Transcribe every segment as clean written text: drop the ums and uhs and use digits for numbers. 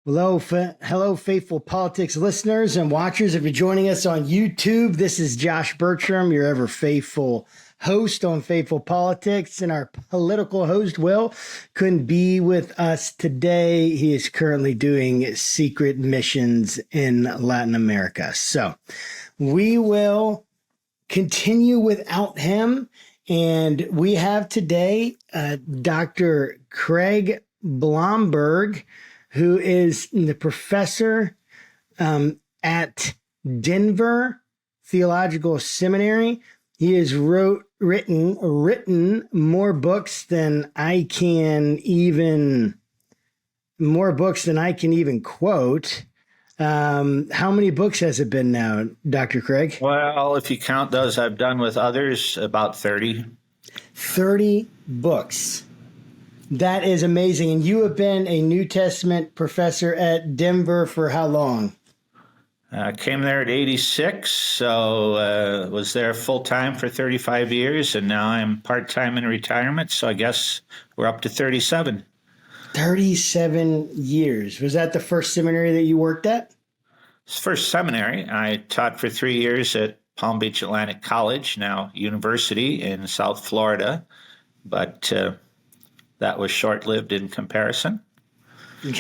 Hello, faithful politics listeners and watchers. If you're joining us on YouTube, this is Josh Bertram, your ever faithful host on Faithful Politics, and our political host, Will, couldn't be with us today. He is currently doing secret missions in Latin America. So we will continue without him. And we have today Dr. Craig Blomberg, who is the professor at Denver Theological Seminary. He has written more books than I can even quote. How many books has it been now, Dr. Craig? Well, if you count those I've done with others, about 30. 30 books. That is amazing. And you have been a New Testament professor at Denver for how long? I came there at 86, so was there full-time for 35 years, and now I'm part-time in retirement, so I guess we're up to 37. 37 years. Was that the first seminary that you worked at? First seminary. I taught for 3 years at Palm Beach Atlantic College, now University in South Florida, but that was short-lived in comparison.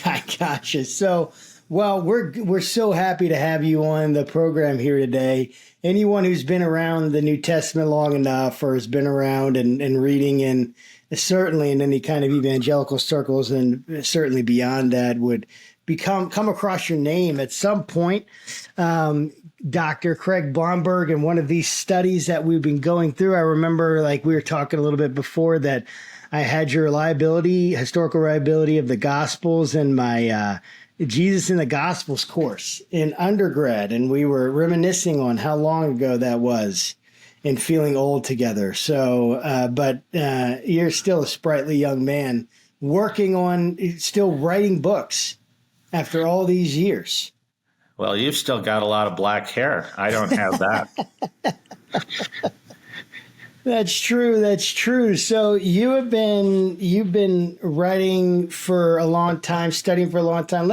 Gotcha. So, well, we're so happy to have you on the program here today. Anyone who's been around the New Testament long enough or has been around and reading in certainly in any kind of evangelical circles and certainly beyond that would come across your name at some point. Dr. Craig Blomberg, in one of these studies that we've been going through, I remember like we were talking a little bit before that I had your historical reliability of the Gospels in my Jesus in the Gospels course in undergrad. And we were reminiscing on how long ago that was and feeling old together. So, but you're still a sprightly young man still writing books after all these years. Well, you've still got a lot of black hair. I don't have that. That's true. So you've been writing for a long time, studying for a long time.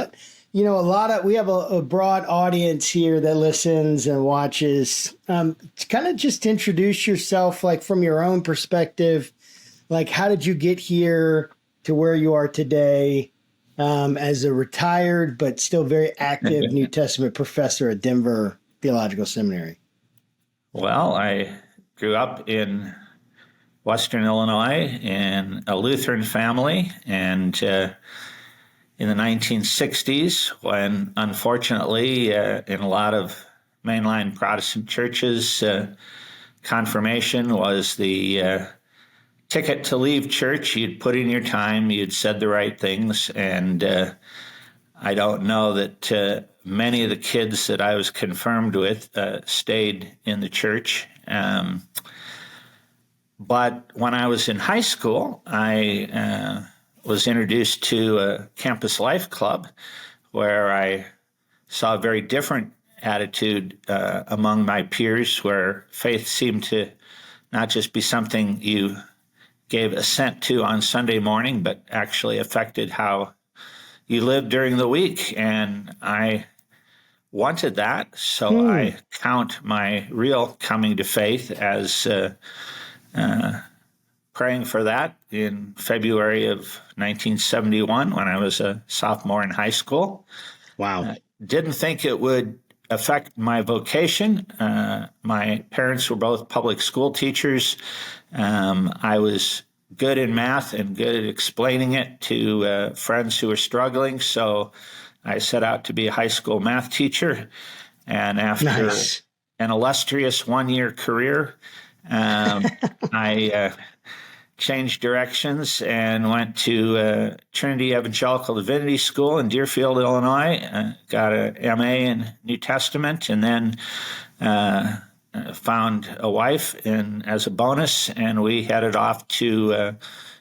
We have a broad audience here that listens and watches. Kind of just introduce yourself, like from your own perspective, like how did you get here to where you are today as a retired but still very active New Testament professor at Denver Theological Seminary? Well, I grew up in Western Illinois in a Lutheran family, and in the 1960s, when unfortunately in a lot of mainline Protestant churches, confirmation was the ticket to leave church. You'd put in your time, you'd said the right things, and I don't know that many of the kids that I was confirmed with stayed in the church. But when I was in high school, I was introduced to a campus life club where I saw a very different attitude among my peers, where faith seemed to not just be something you gave assent to on Sunday morning, but actually affected how you lived during the week. And I wanted that, so I count my real coming to faith as praying for that in February of 1971 when I was a sophomore in high school. Wow. Didn't think it would affect my vocation. My parents were both public school teachers. I was good in math and good at explaining it to friends who were struggling, so I set out to be a high school math teacher. And after an illustrious one-year career, I changed directions and went to Trinity Evangelical Divinity School in Deerfield, Illinois. Got an MA in New Testament, and then found a wife as a bonus, and we headed off to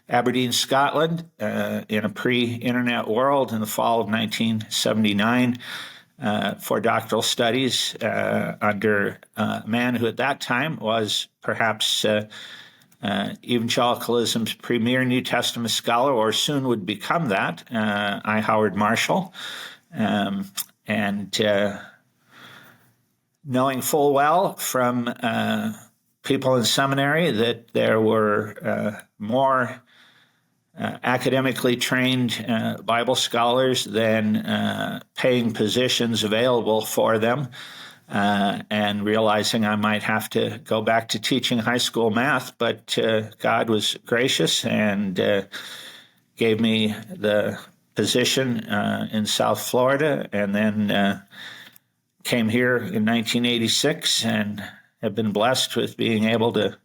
Aberdeen, Scotland, in a pre-internet world in the fall of 1979 for doctoral studies under a man who at that time was perhaps evangelicalism's premier New Testament scholar, or soon would become that, I. Howard Marshall. And knowing full well from people in seminary that there were more academically trained Bible scholars than paying positions available for them, and realizing I might have to go back to teaching high school math, but God was gracious and gave me the position in South Florida, and then came here in 1986 and have been blessed with being able to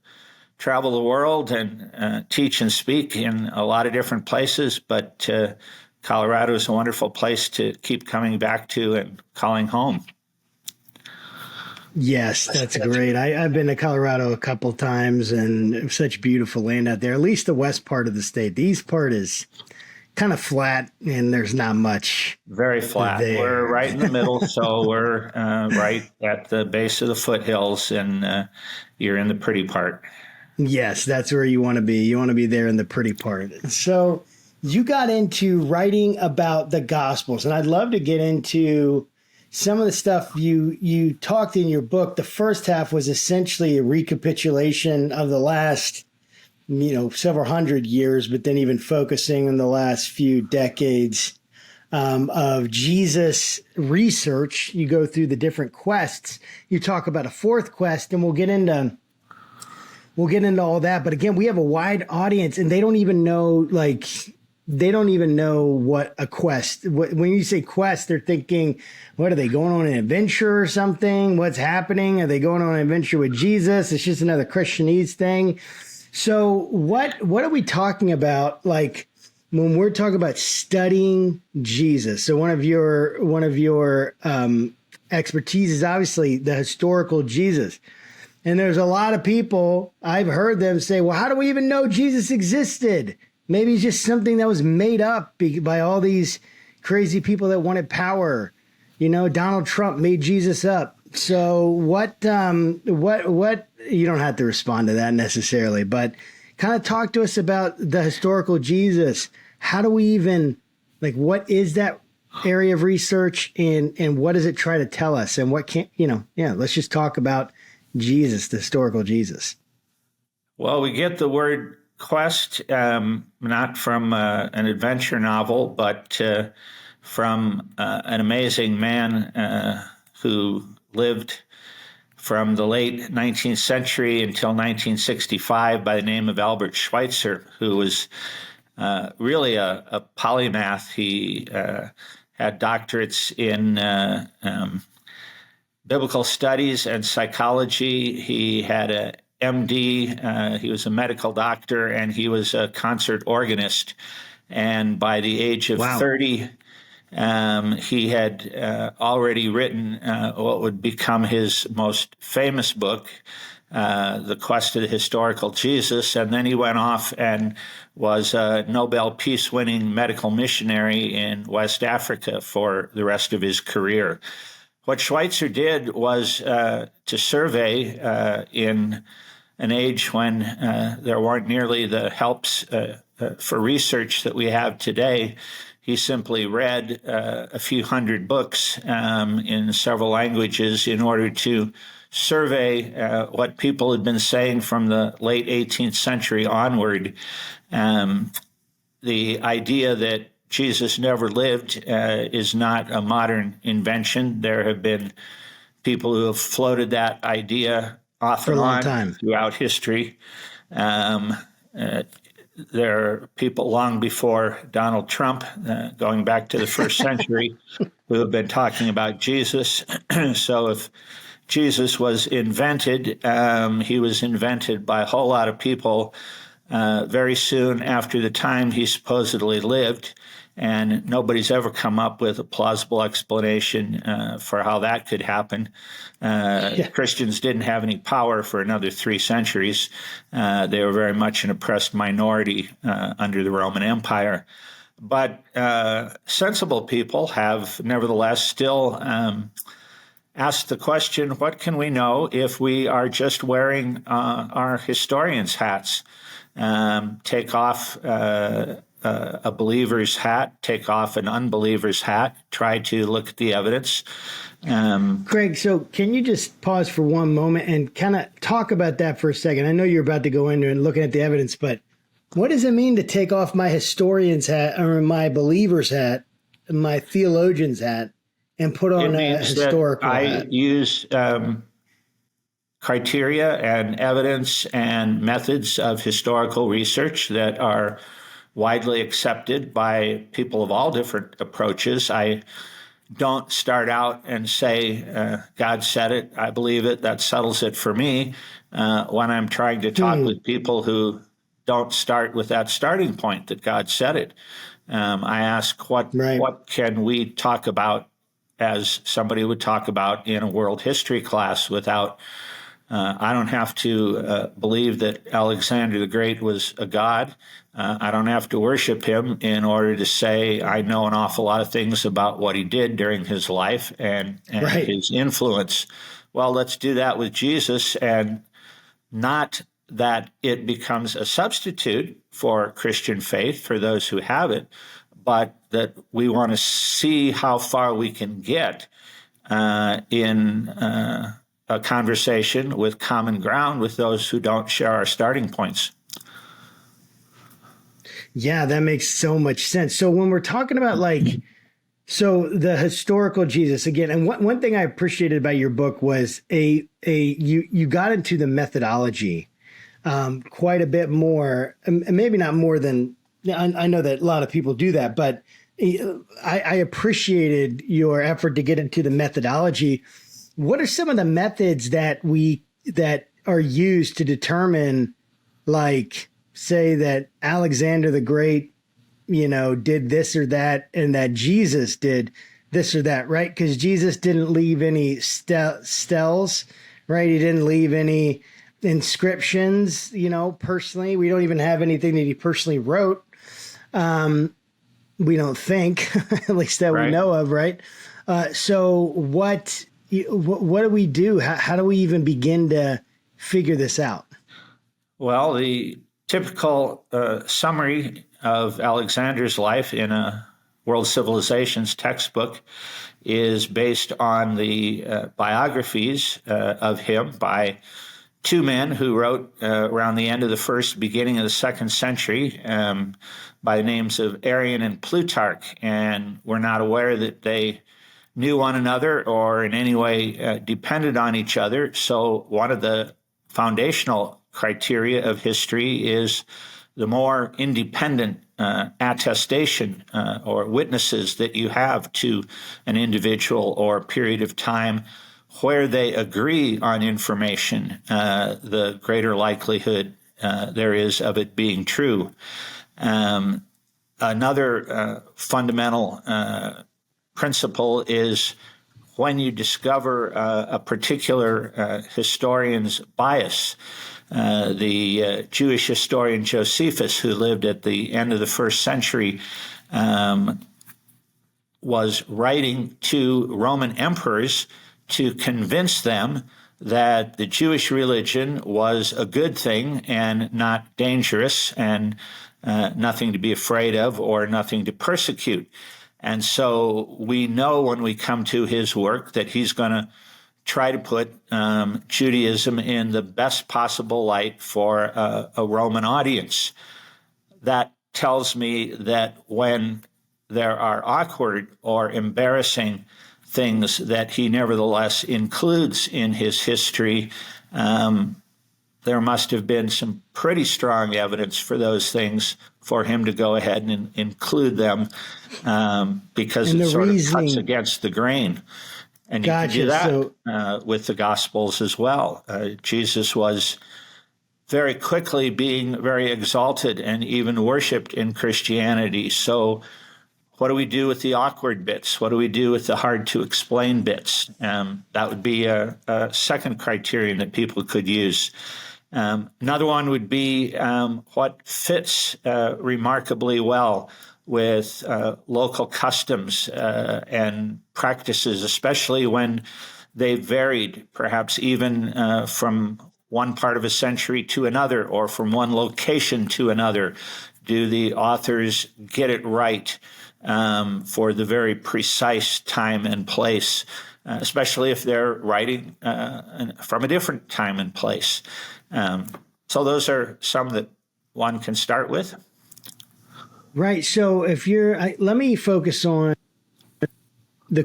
travel the world and teach and speak in a lot of different places, but Colorado is a wonderful place to keep coming back to and calling home. Yes, that's great. I've been to Colorado a couple times, and such beautiful land out there, at least the west part of the state. The east part is kind of flat, and there's not much. Very flat. There. We're right in the middle, so we're right at the base of the foothills, and you're in the pretty part. Yes, that's where you want to be. You want to be there in the pretty part. So you got into writing about the Gospels, and I'd love to get into some of the stuff you talked in your book. The first half was essentially a recapitulation of the last, several hundred years, but then even focusing on the last few decades of Jesus research. You go through the different quests. You talk about a fourth quest, and we'll get into all that. But again, we have a wide audience, and they don't even know what a quest. When you say quest, they're thinking, what are they going on an adventure or something? What's happening? Are they going on an adventure with Jesus? It's just another Christianese thing. So what are we talking about? Like when we're talking about studying Jesus. So one of your expertise is obviously the historical Jesus. And there's a lot of people, I've heard them say, well, how do we even know Jesus existed? Maybe it's just something that was made up by all these crazy people that wanted power. Donald Trump made Jesus up. So what, you don't have to respond to that necessarily, but kind of talk to us about the historical Jesus. How do we even, what is that area of research, and what does it try to tell us? And what can't, let's just talk about Jesus, the historical Jesus. Well, we get the word quest not from an adventure novel, but from an amazing man who lived from the late 19th century until 1965 by the name of Albert Schweitzer, who was really a polymath. He had doctorates in biblical studies and psychology. He had a MD. He was a medical doctor, and he was a concert organist. And by the age of 30, he had already written what would become his most famous book, The Quest of the Historical Jesus. And then he went off and was a Nobel Peace-winning medical missionary in West Africa for the rest of his career. What Schweitzer did was to survey in an age when there weren't nearly the helps for research that we have today. He simply read a few hundred books in several languages in order to survey what people had been saying from the late 18th century onward. The idea that Jesus never lived is not a modern invention. There have been people who have floated that idea off and on throughout history. There are people long before Donald Trump, going back to the first century, who have been talking about Jesus. So if Jesus was invented, he was invented by a whole lot of people very soon after the time he supposedly lived. And nobody's ever come up with a plausible explanation for how that could happen. Christians didn't have any power for another 3 centuries. They were very much an oppressed minority under the Roman Empire. But sensible people have nevertheless still asked the question, what can we know if we are just wearing our historians' hats? Take off a believer's hat, take off an unbeliever's hat, try to look at the evidence. Greg, so can you just pause for one moment and kind of talk about that for a second? I know you're about to go into and looking at the evidence, but what does it mean to take off my historian's hat or my believer's hat, my theologian's hat, and put on a historical hat? I use criteria and evidence and methods of historical research that are widely accepted by people of all different approaches. I don't start out and say, God said it, I believe it, that settles it for me, when I'm trying to talk with people who don't start with that starting point that God said it. I ask, what can we talk about as somebody would talk about in a world history class without, I don't have to believe that Alexander the Great was a god. I don't have to worship him in order to say I know an awful lot of things about what he did during his life and his influence. Well, let's do that with Jesus, and not that it becomes a substitute for Christian faith for those who have it, but that we want to see how far we can get in a conversation with common ground with those who don't share our starting points. Yeah, that makes so much sense. So when we're talking about so the historical Jesus again, and one thing I appreciated about your book was you got into the methodology quite a bit more, and maybe not more than I know that a lot of people do that, but I appreciated your effort to get into the methodology. What are some of the methods that are used to determine, say that Alexander the Great, did this or that, and that Jesus did this or that, right? Because Jesus didn't leave any steles, right? He didn't leave any inscriptions, personally. We don't even have anything that he personally wrote. We don't think, at least that we know of, right? So what do we do? How do we even begin to figure this out? Well, the typical summary of Alexander's life in a World Civilizations textbook is based on the biographies of him by two men who wrote around the end of the first, beginning of the second century, by the names of Arrian and Plutarch. And we're not aware that they knew one another or in any way depended on each other. So one of the foundational criteria of history is the more independent attestation or witnesses that you have to an individual or period of time where they agree on information, the greater likelihood there is of it being true. Another fundamental principle is when you discover a particular historian's bias. The Jewish historian Josephus, who lived at the end of the first century, was writing to Roman emperors to convince them that the Jewish religion was a good thing and not dangerous and nothing to be afraid of or nothing to persecute. And so we know when we come to his work that he's going to try to put Judaism in the best possible light for a Roman audience. That tells me that when there are awkward or embarrassing things that he nevertheless includes in his history, there must have been some pretty strong evidence for those things for him to go ahead and include them because it sort of cuts against the grain. And you can do that with the Gospels as well. Jesus was very quickly being very exalted and even worshipped in Christianity. So what do we do with the awkward bits? What do we do with the hard-to-explain bits? That would be a second criterion that people could use. Another one would be what fits remarkably well with local customs and practices, especially when they varied, perhaps even from one part of a century to another or from one location to another. do the authors get it right for the very precise time and place, especially if they're writing from a different time and place. So those are some that one can start with. Right. So if let me focus on you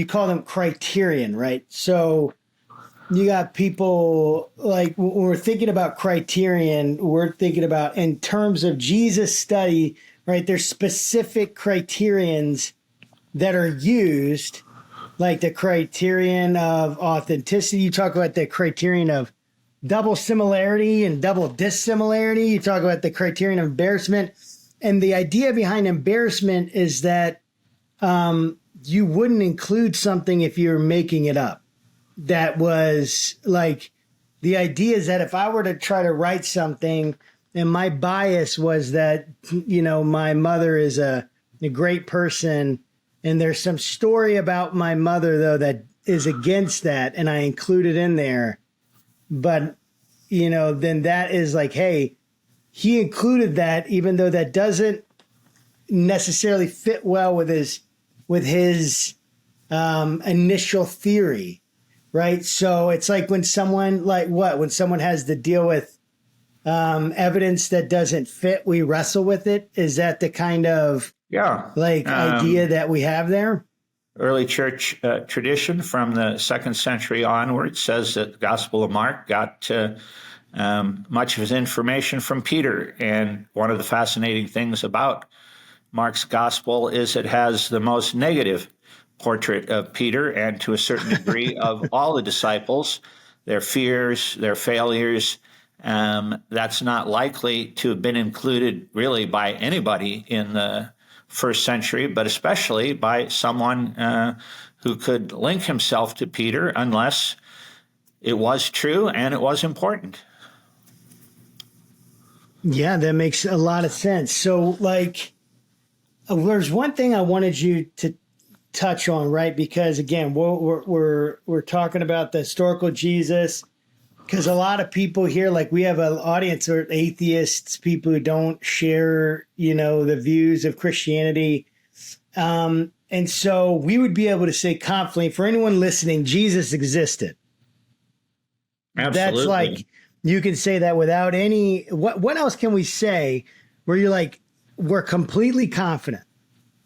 call them criterion, right? So you got people like when we're thinking about criterion, we're thinking about in terms of Jesus study, right? There's specific criterions that are used, like the criterion of authenticity. You talk about the criterion of double similarity and double dissimilarity. You talk about the criterion of embarrassment. And the idea behind embarrassment is that you wouldn't include something if you're making it up. That was like, the idea is that if I were to try to write something and my bias was that, my mother is a great person and there's some story about my mother, though, that is against that, and I include it in there. But, then that is like, hey, he included that, even though that doesn't necessarily fit well with his initial theory, right? So it's like when someone has to deal with evidence that doesn't fit, we wrestle with it. Is that the kind of idea that we have there? Early church tradition from the 2nd century onward says that the Gospel of Mark got much of his information from Peter. And one of the fascinating things about Mark's Gospel is it has the most negative portrait of Peter and, to a certain degree, of all the disciples, their fears, their failures. That's not likely to have been included really by anybody in the first century, but especially by someone who could link himself to Peter, unless it was true and it was important. Yeah, that makes a lot of sense. So, there's one thing I wanted you to touch on, right? Because again, we're talking about the historical Jesus, because a lot of people here, we have an audience of atheists, people who don't share, the views of Christianity. And so we would be able to say confidently, for anyone listening, Jesus existed. Absolutely. That's you can say that without any, what else can we say where you're we're completely confident,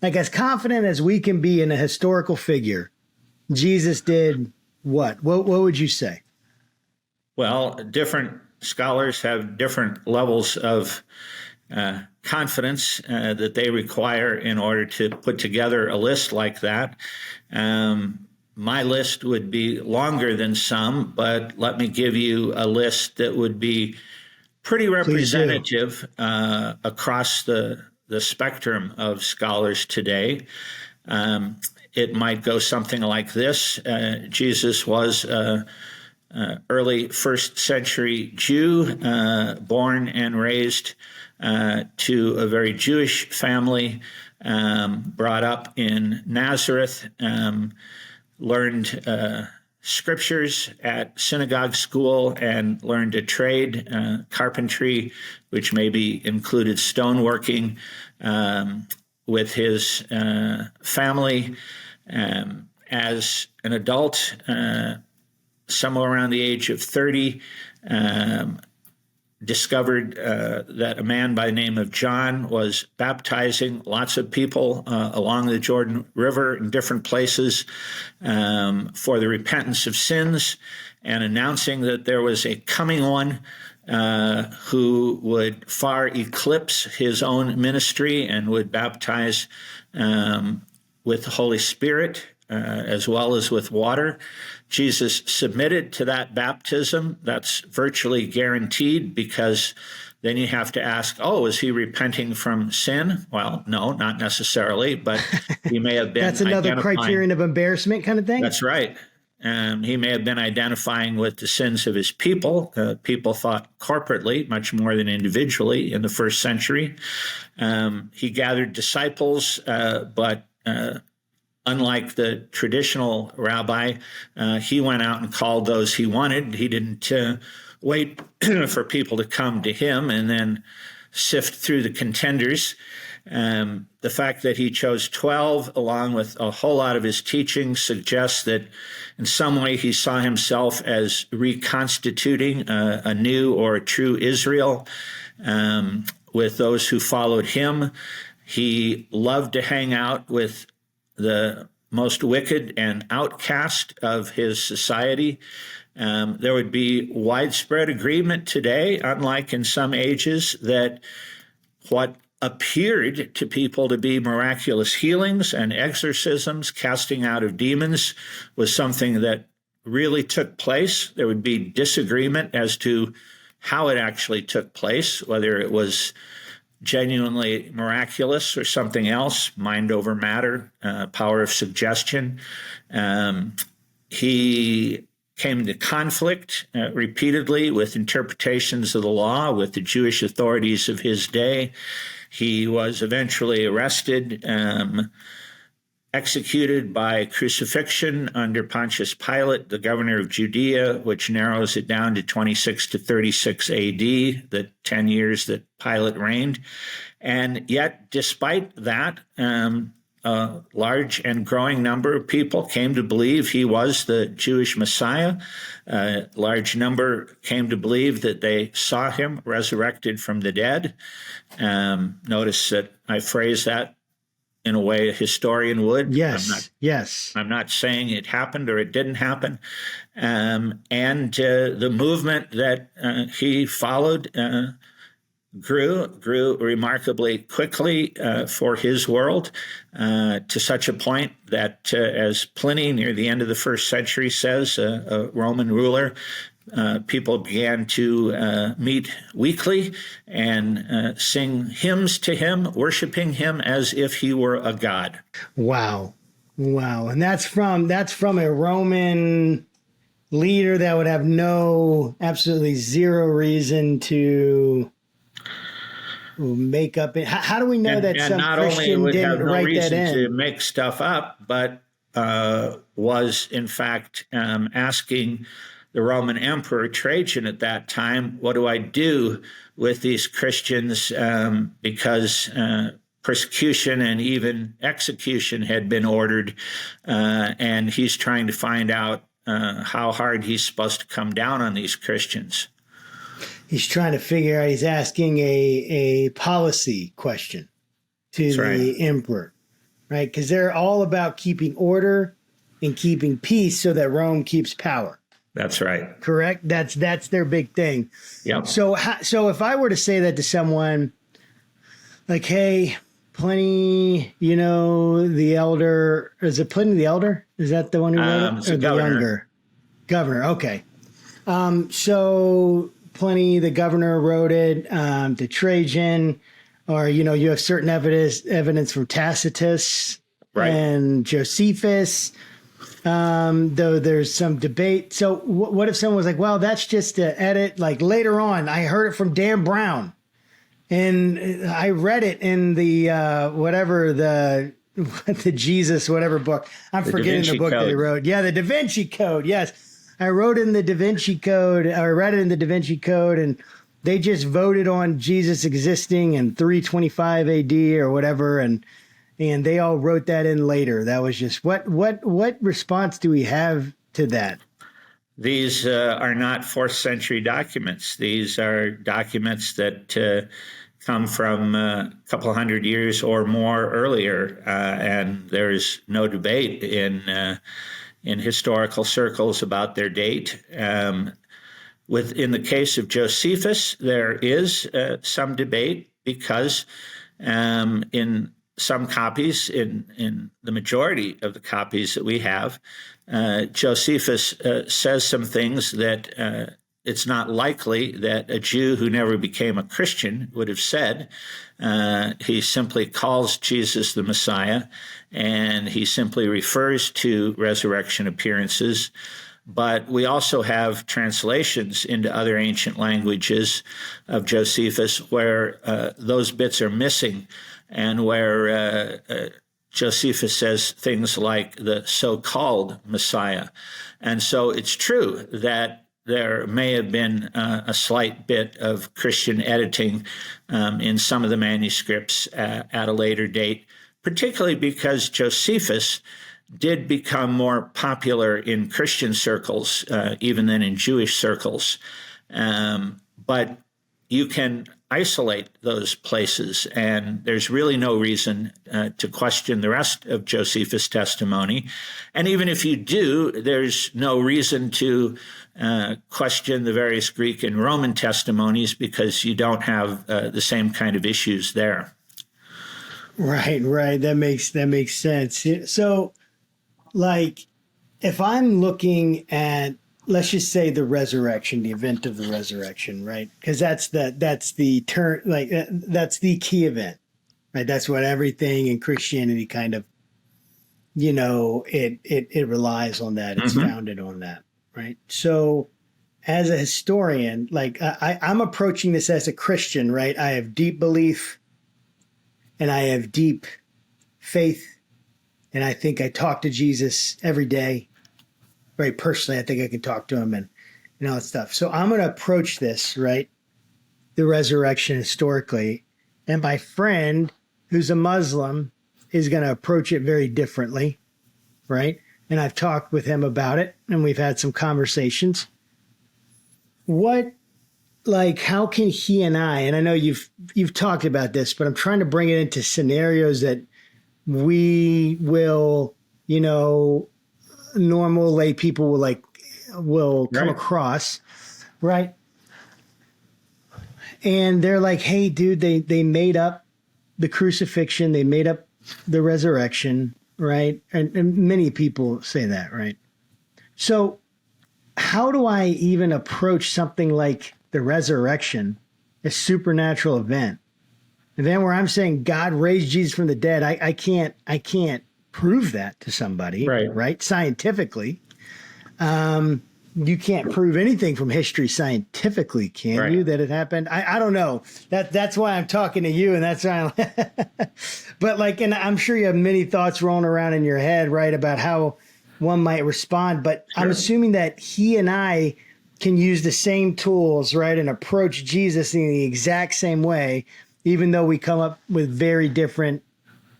as confident as we can be in a historical figure. Jesus did what? What would you say? Well, different scholars have different levels of confidence that they require in order to put together a list like that. My list would be longer than some, but let me give you a list that would be pretty representative across the spectrum of scholars today. It might go something like this. Jesus was early first century Jew, born and raised to a very Jewish family, brought up in Nazareth, learned scriptures at synagogue school and learned a trade, carpentry, which maybe included stoneworking, with his family. As an adult, somewhere around the age of 30, discovered that a man by the name of John was baptizing lots of people along the Jordan River in different places for the repentance of sins, and announcing that there was a coming one who would far eclipse his own ministry and would baptize with the Holy Spirit as well as with water. Jesus submitted to that baptism. That's virtually guaranteed, because then you have to ask, is he repenting from sin? Well, no, not necessarily, but he may have been That's another criterion of embarrassment kind of thing? That's right. He may have been identifying with the sins of his people. People thought corporately much more than individually in the first century. He gathered disciples, but unlike the traditional rabbi, he went out and called those he wanted. He didn't wait for people to come to him and then sift through the contenders. The fact that he chose 12, along with a whole lot of his teaching, suggests that in some way he saw himself as reconstituting a new or a true Israel with those who followed him. He loved to hang out with the most wicked and outcast of his society. There would be widespread agreement today, unlike in some ages, that what appeared to people to be miraculous healings and exorcisms, casting out of demons, was something that really took place. There would be disagreement as to how it actually took place, whether it was genuinely miraculous or something else, mind over matter, power of suggestion. He came into conflict repeatedly with interpretations of the law, with the Jewish authorities of his day. He was eventually arrested, executed by crucifixion under Pontius Pilate, the governor of Judea, which narrows it down to 26 to 36 AD, the 10 years that Pilate reigned. And yet, despite that, a large and growing number of people came to believe he was the Jewish Messiah. A large number came to believe that they saw him resurrected from the dead. Notice that I phrase that in a way a historian would. Yes. I'm not saying it happened or it didn't happen. The movement that he followed grew remarkably quickly for his world, to such a point that, as Pliny near the end of the first century says, a Roman ruler, people began to meet weekly and sing hymns to him, worshiping him as if he were a god. Wow. And that's from a Roman leader that would have absolutely zero reason to make up it. How do we know that some Christian didn't write that in? To make stuff up, but was in fact asking the Roman Emperor Trajan at that time, what do I do with these Christians? Because persecution and even execution had been ordered, and he's trying to find out how hard he's supposed to come down on these Christians. He's trying to figure out, he's asking a policy question to the emperor, right? Because they're all about keeping order and keeping peace so that Rome keeps power. That's right. Correct? That's their big thing. Yep. So if I were to say that to someone, like, hey, Pliny, the elder, is it Pliny the Elder? Is that the one who wrote it? Or the younger? Governor, okay. So Pliny, the governor, wrote it to Trajan, or, you have certain evidence from Tacitus and Josephus, though there's some debate. So what if someone was like, well, that's just an edit? Like later on, I heard it from Dan Brown, and I read it in the the Jesus whatever book. I'm forgetting the book that he wrote. Yeah, the Da Vinci Code. Yes. I wrote in the Da Vinci Code, or read it in the Da Vinci Code, and they just voted on Jesus existing in 325 AD or whatever, and they all wrote that in later. That was just what response do we have to that? These are not 4th century documents. These are documents that come from a couple hundred years or more earlier, and there's no debate in historical circles about their date. In the case of Josephus, there is some debate because in some copies, in the majority of the copies that we have, Josephus says some things that it's not likely that a Jew who never became a Christian would have said. He simply calls Jesus the Messiah, and he simply refers to resurrection appearances. But we also have translations into other ancient languages of Josephus where those bits are missing, and where Josephus says things like the so-called Messiah. And so it's true that there may have been a slight bit of Christian editing in some of the manuscripts at a later date, particularly because Josephus did become more popular in Christian circles, even than in Jewish circles. But you can isolate those places, and there's really no reason to question the rest of Josephus' testimony. And even if you do, there's no reason to question the various Greek and Roman testimonies, because you don't have the same kind of issues there. Right. That makes sense. So, like, if I'm looking at, let's just say, the resurrection, the event of the resurrection, right? Because that's the turn, like that's the key event, right? That's what everything in Christianity kind of, it relies on that. It's founded on that, right? So, as a historian, like I'm approaching this as a Christian, right? I have deep belief, and I have deep faith, and I think I talk to Jesus every day. Right, personally, I think I can talk to him and all that stuff. So I'm going to approach this, right, the resurrection historically, and my friend who's a Muslim is going to approach it very differently, right? And I've talked with him about it, and we've had some conversations. How can he and I, and I know you've talked about this, but I'm trying to bring it into scenarios that we will, normal lay people will come across, right? And they're like, hey, dude, they made up the crucifixion, they made up the resurrection, right? And many people say that, right? So how do I even approach something like the resurrection, a supernatural event where I'm saying God raised Jesus from the dead? I can't prove that to somebody, right? Scientifically. You can't prove anything from history scientifically, can you, that it happened? I don't know. That's why I'm talking to you, and that's why but and I'm sure you have many thoughts rolling around in your head, right, about how one might respond. But I'm assuming that he and I can use the same tools, right, and approach Jesus in the exact same way, even though we come up with very different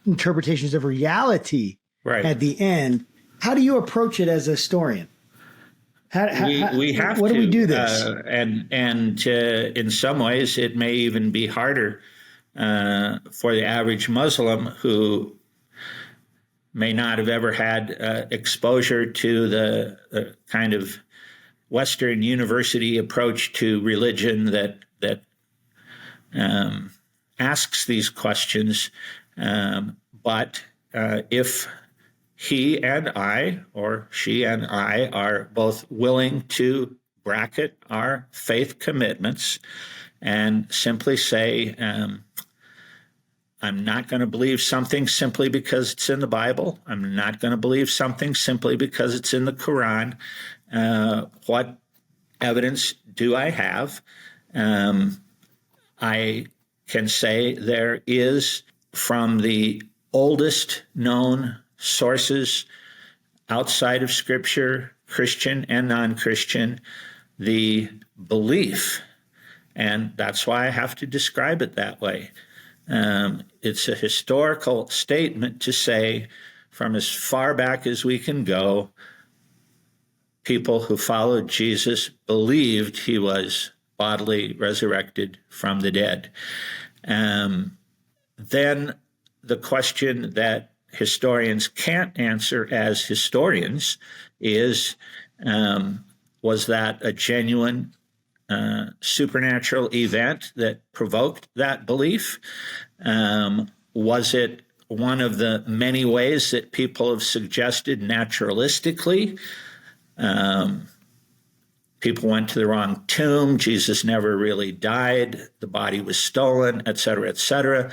interpretations of reality at the end. How do you approach it as a historian? We have what to. Do we do this? And in some ways, it may even be harder for the average Muslim who may not have ever had exposure to the kind of Western university approach to religion that asks these questions. But if he and I, or she and I, are both willing to bracket our faith commitments and simply say, I'm not going to believe something simply because it's in the Bible. I'm not going to believe something simply because it's in the Quran. What evidence do I have? I can say there is, from the oldest known sources outside of Scripture, Christian and non-Christian, the belief, and that's why I have to describe it that way. It's a historical statement to say, from as far back as we can go, people who followed Jesus believed he was bodily resurrected from the dead. Then the question that historians can't answer as historians is, was that a genuine supernatural event that provoked that belief? Was it one of the many ways that people have suggested naturalistically? People went to the wrong tomb. Jesus never really died. The body was stolen, et cetera, et cetera.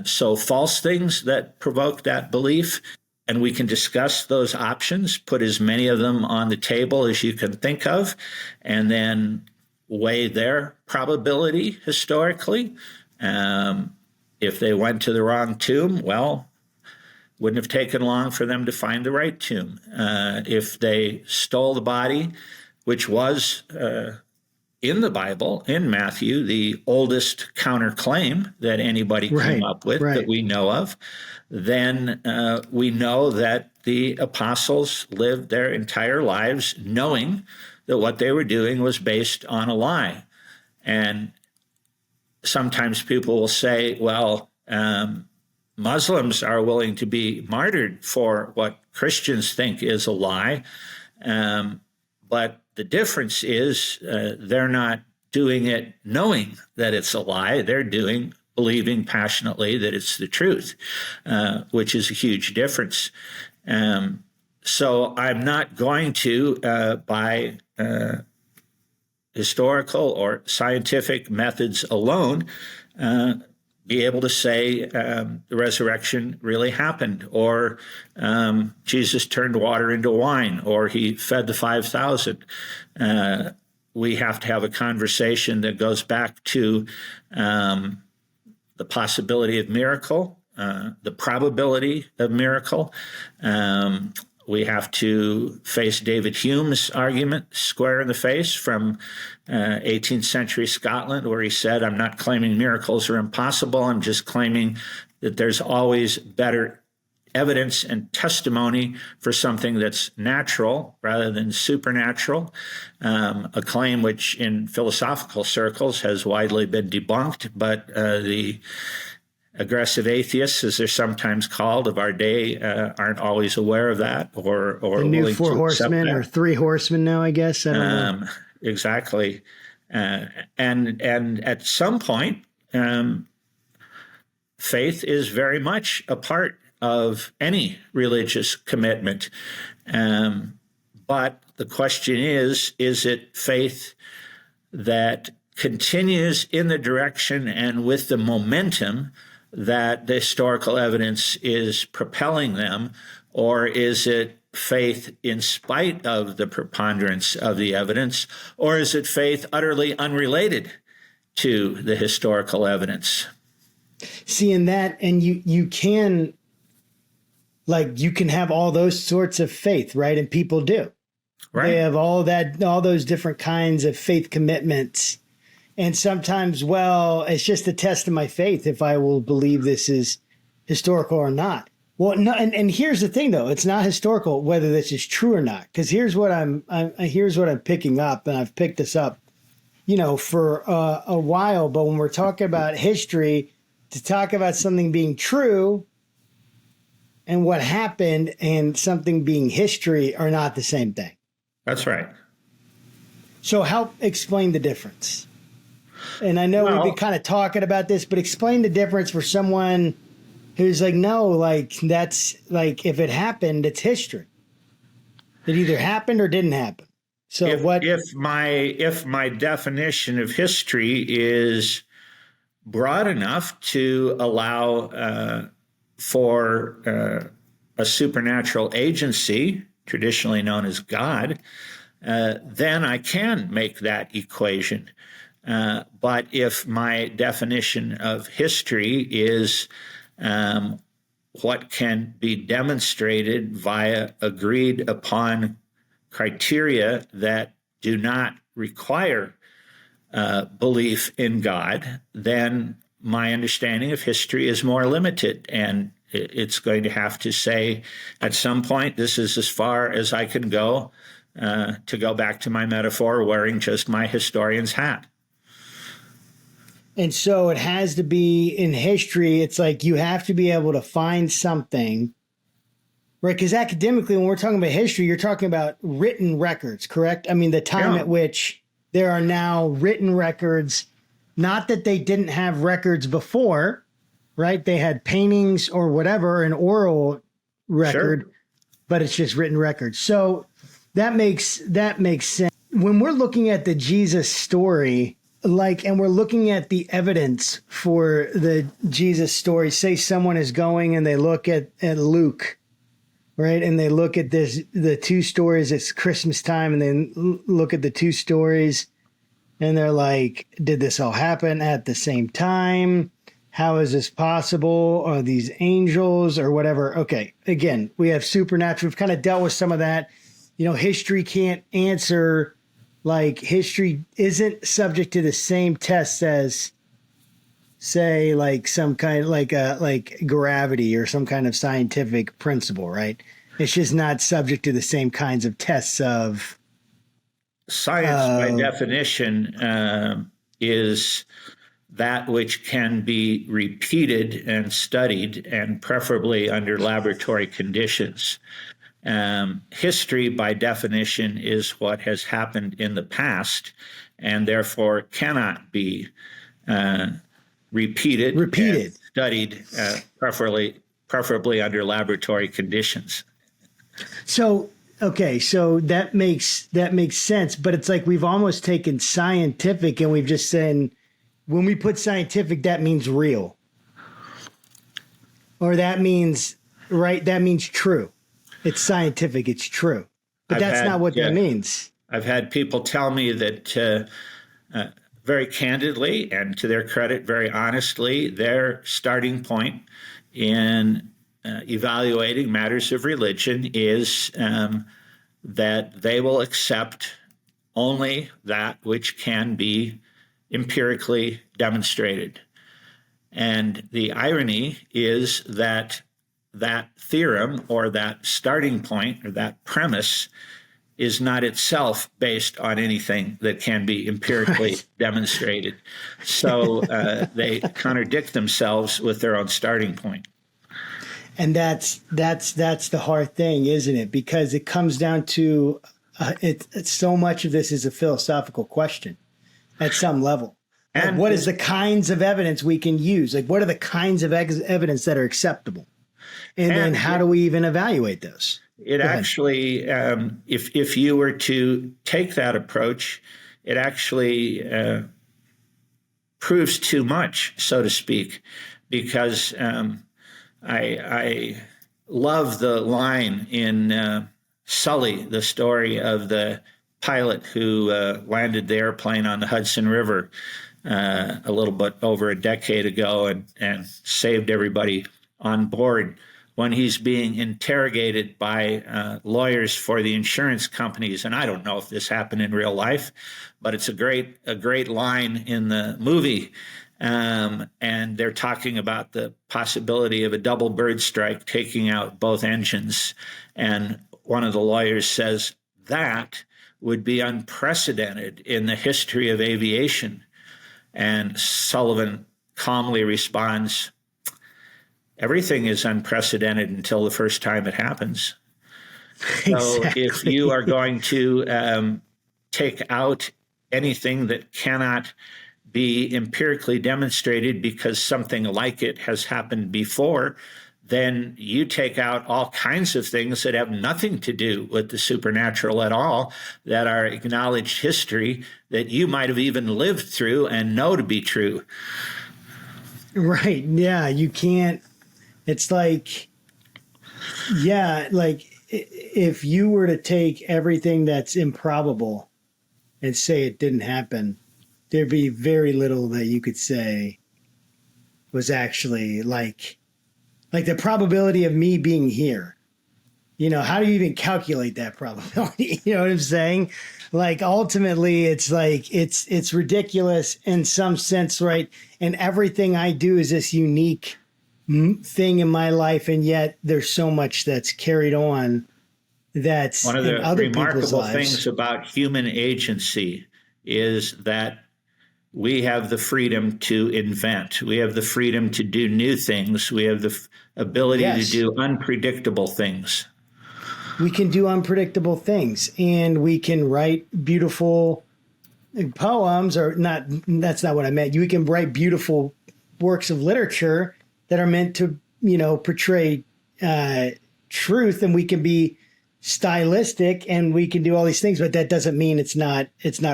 So false things that provoke that belief. And we can discuss those options, put as many of them on the table as you can think of, and then weigh their probability historically. If they went to the wrong tomb, well, wouldn't have taken long for them to find the right tomb. If they stole the body, which was in the Bible, in Matthew, the oldest counterclaim that anybody came up with that we know of, then we know that the apostles lived their entire lives knowing that what they were doing was based on a lie. And sometimes people will say, well, Muslims are willing to be martyred for what Christians think is a lie. But the difference is they're not doing it knowing that it's a lie. They're believing passionately that it's the truth, which is a huge difference. So I'm not going to, by historical or scientific methods alone, be able to say the resurrection really happened, or Jesus turned water into wine, or he fed the 5,000. We have to have a conversation that goes back to the possibility of miracle, the probability of miracle. We have to face David Hume's argument square in the face from 18th century Scotland, where he said, I'm not claiming miracles are impossible. I'm just claiming that there's always better evidence and testimony for something that's natural rather than supernatural, a claim which in philosophical circles has widely been debunked, but the aggressive atheists, as they're sometimes called, of our day, aren't always aware of that, or the new four horsemen or three horsemen now, I guess. I don't know. Exactly, and at some point, faith is very much a part of any religious commitment. But the question is it faith that continues in the direction and with the momentum that the historical evidence is propelling them, or is it faith in spite of the preponderance of the evidence, or is it faith utterly unrelated to the historical evidence? See, in that, and you can, like, you can have all those sorts of faith, right? And people do. Right. They have all those different kinds of faith commitments. And sometimes, well, it's just a test of my faith if I will believe this is historical or not. Well, no, and here's the thing, though. It's not historical whether this is true or not. Because here's what I'm picking up, and I've picked this up, for a while. But when we're talking about history, to talk about something being true and what happened and something being history are not the same thing. That's right. So help explain the difference. And I know we've been kind of talking about this, but explain the difference for someone who's like, no, like, that's like, if it happened, it's history. It either happened or didn't happen. So if my definition of history is broad enough to allow for a supernatural agency, traditionally known as God, then I can make that equation. But if my definition of history is what can be demonstrated via agreed upon criteria that do not require belief in God, then my understanding of history is more limited. And it's going to have to say at some point, this is as far as I can go, to go back to my metaphor, wearing just my historian's hat. And so it has to be in history. It's like you have to be able to find something, right? Because academically, when we're talking about history, you're talking about written records, correct? I mean, the time at which there are now written records, not that they didn't have records before, right? They had paintings or whatever, an oral record, but it's just written records. So that makes sense. When we're looking at the Jesus story, and we're looking at the evidence for the Jesus story, say someone is going and they look at Luke, right? And they look at the two stories, it's Christmas time, and they look at the two stories and they're like, did this all happen at the same time? How is this possible? Are these angels or whatever? Okay. Again, we have supernatural. We've kind of dealt with some of that. History can't answer like history isn't subject to the same tests as, say, like some kind like gravity or some kind of scientific principle, right? It's just not subject to the same kinds of tests of Science, by definition, is that which can be repeated and studied, and preferably under laboratory conditions. History, by definition, is what has happened in the past, and therefore cannot be repeated, and studied, preferably under laboratory conditions. So, okay, so that makes sense, but it's like we've almost taken scientific and we've just said, when we put scientific, that means real. Or that means, right, that means true. It's scientific, it's true. But that's not what that means. I've had people tell me that very candidly, and to their credit, very honestly, their starting point in evaluating matters of religion is that they will accept only that which can be empirically demonstrated. And the irony is that that theorem or that starting point or that premise is not itself based on anything that can be empirically demonstrated. So they contradict themselves with their own starting point. And that's the hard thing, isn't it? Because it comes down to it's so much of this is a philosophical question at some level. Like, and what is the kinds of evidence we can use? Like, what are the kinds of evidence that are acceptable? And then how do we even evaluate those? It actually, if you were to take that approach, it actually proves too much, so to speak, because I love the line in Sully, the story of the pilot who landed the airplane on the Hudson River a little bit over a decade ago and saved everybody on board, when he's being interrogated by lawyers for the insurance companies. And I don't know if this happened in real life, but it's a great line in the movie. And they're talking about the possibility of a double bird strike taking out both engines. And one of the lawyers says, that would be unprecedented in the history of aviation. And Sullivan calmly responds, everything is unprecedented until the first time it happens. Exactly. So if you are going to take out anything that cannot be empirically demonstrated because something like it has happened before, then you take out all kinds of things that have nothing to do with the supernatural at all, that are acknowledged history that you might have even lived through and know to be true. Right. Yeah, you can't. It's like, yeah, like if you were to take everything that's improbable and say it didn't happen, there'd be very little that you could say was actually like the probability of me being here. You know, how do you even calculate that probability? You know what I'm saying? Like, ultimately, it's like, it's ridiculous in some sense, right? And everything I do is this unique thing in my life, and yet there's so much that's carried on that's one of the other remarkable things about human agency is that we have the freedom to invent. We have the freedom to do new things. We have the ability to do unpredictable things. We can do unpredictable things, and we can write beautiful poems, or not. That's not what I meant. You can write beautiful works of literature that are meant to, you know, portray truth, and we can be stylistic, and we can do all these things, but that doesn't mean it's not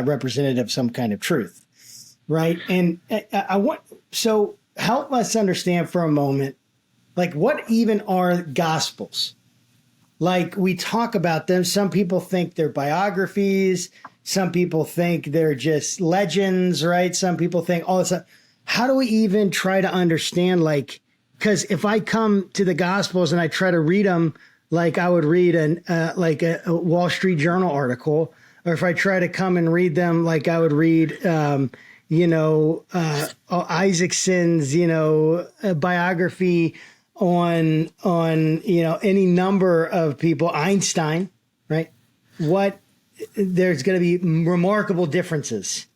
representative of some kind of truth, right? And so help us understand for a moment, like, what even are Gospels? Like, we talk about them. Some people think they're biographies. Some people think they're just legends, right? Some people think all this stuff. How do we even try to understand, like, because if I come to the Gospels and I try to read them like I would read a Wall Street Journal article, or if I try to come and read them like I would read, Isaacson's, biography on any number of people, Einstein, right? There's going to be remarkable differences.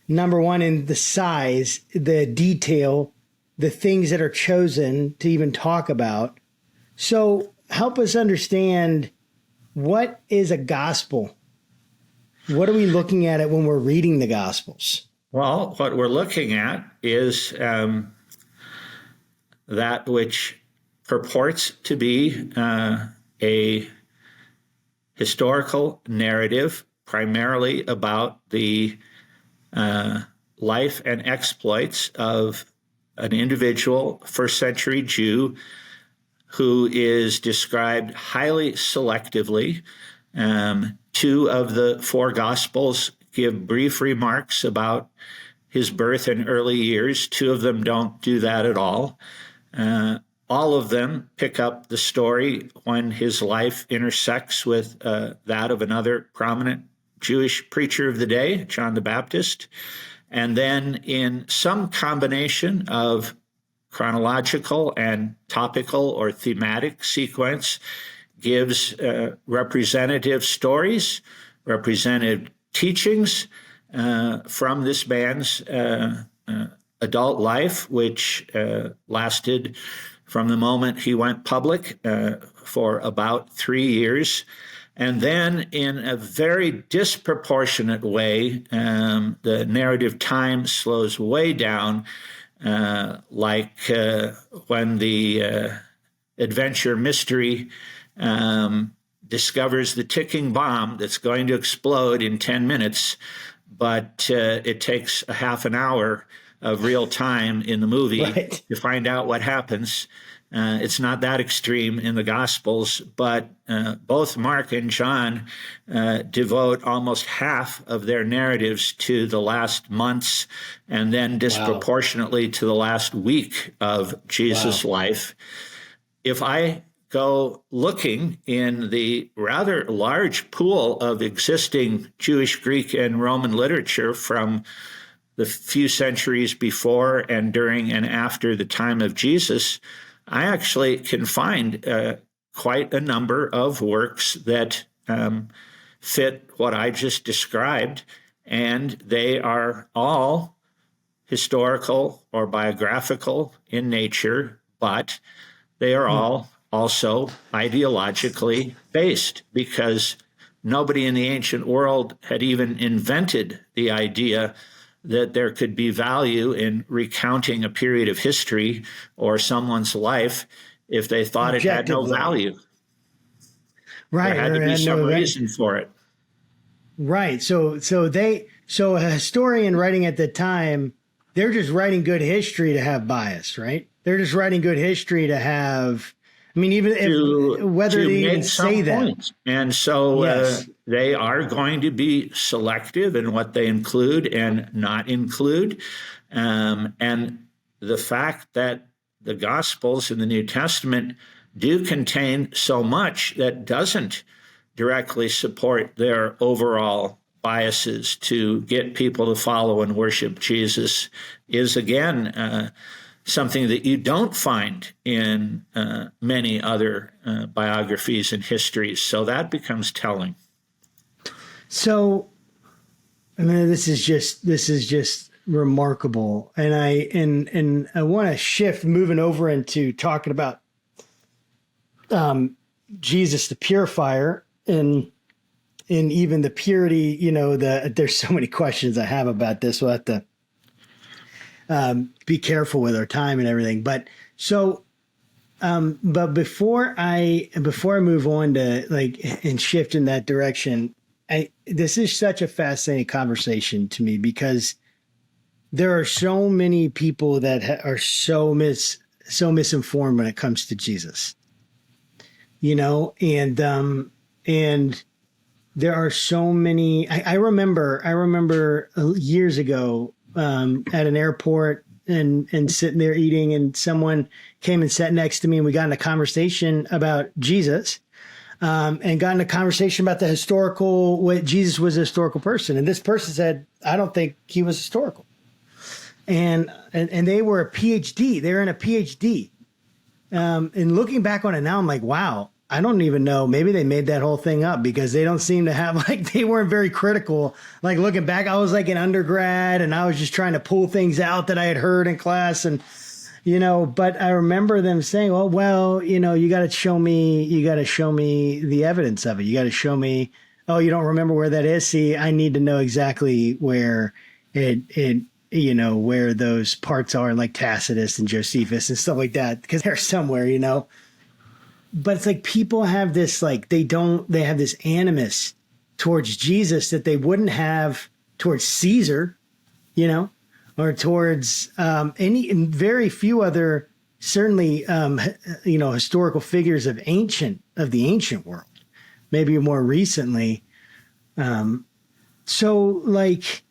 Number one, in the size, the detail, the things that are chosen to even talk about. So help us understand, what is a gospel? What are we looking at it when we're reading the Gospels? Well, what we're looking at is that which purports to be a historical narrative, primarily about the life and exploits of an individual first century Jew who is described highly selectively. Two of the four Gospels give brief remarks about his birth and early years. Two of them don't do that at all. All of them pick up the story when his life intersects with that of another prominent Jewish preacher of the day, John the Baptist. And then in some combination of chronological and topical or thematic sequence, gives representative stories, representative teachings from this man's adult life, which lasted from the moment he went public for about 3 years. And then in a very disproportionate way, the narrative time slows way down, like when the adventure mystery discovers the ticking bomb that's going to explode in 10 minutes, but it takes a half an hour of real time in the movie to find out what happens. It's not that extreme in the Gospels, but both Mark and John devote almost half of their narratives to the last months and then disproportionately to the last week of Jesus' life. If I go looking in the rather large pool of existing Jewish, Greek, and Roman literature from the few centuries before and during and after the time of Jesus, I actually can find quite a number of works that fit what I just described, and they are all historical or biographical in nature, but they are all also ideologically based, because nobody in the ancient world had even invented the idea that there could be value in recounting a period of history or someone's life if they thought it had no value. Right. There had to be some reason for it. Right. So a historian writing at the time, they're just writing good history to have bias, right? They're just writing good history to have, I mean, even if, whether they even say that. And so they are going to be selective in what they include and not include. And the fact that the Gospels in the New Testament do contain so much that doesn't directly support their overall biases to get people to follow and worship Jesus is, again, something that you don't find in many other biographies and histories. So that becomes telling. So, I mean, this is just remarkable, and I want to shift, moving over into talking about Jesus the purifier and even the purity. There's so many questions I have about this. We'll have to be careful with our time and everything. But before I move on to and shift in that direction, this is such a fascinating conversation to me, because there are so many people that are so misinformed when it comes to Jesus, and there are so many. I remember years ago at an airport and sitting there eating, and someone came and sat next to me, and we got in a conversation about Jesus. and got in a conversation about what Jesus was a historical person. And this person said, I don't think he was historical. And they were a PhD. They were in a PhD. And looking back on it now, I'm like, wow, I don't even know. Maybe they made that whole thing up because they don't seem to have, like, they weren't very critical. Like, looking back, I was like an undergrad and I was just trying to pull things out that I had heard in class. And, but I remember them saying, oh, well, you got to show me the evidence of it. You got to show me, oh, you don't remember where that is? See, I need to know exactly where where those parts are, like Tacitus and Josephus and stuff like that, because they're somewhere, But it's like people have this, like, they have this animus towards Jesus that they wouldn't have towards Caesar, or towards very few other, certainly, historical figures of the ancient world, maybe more recently. So, like,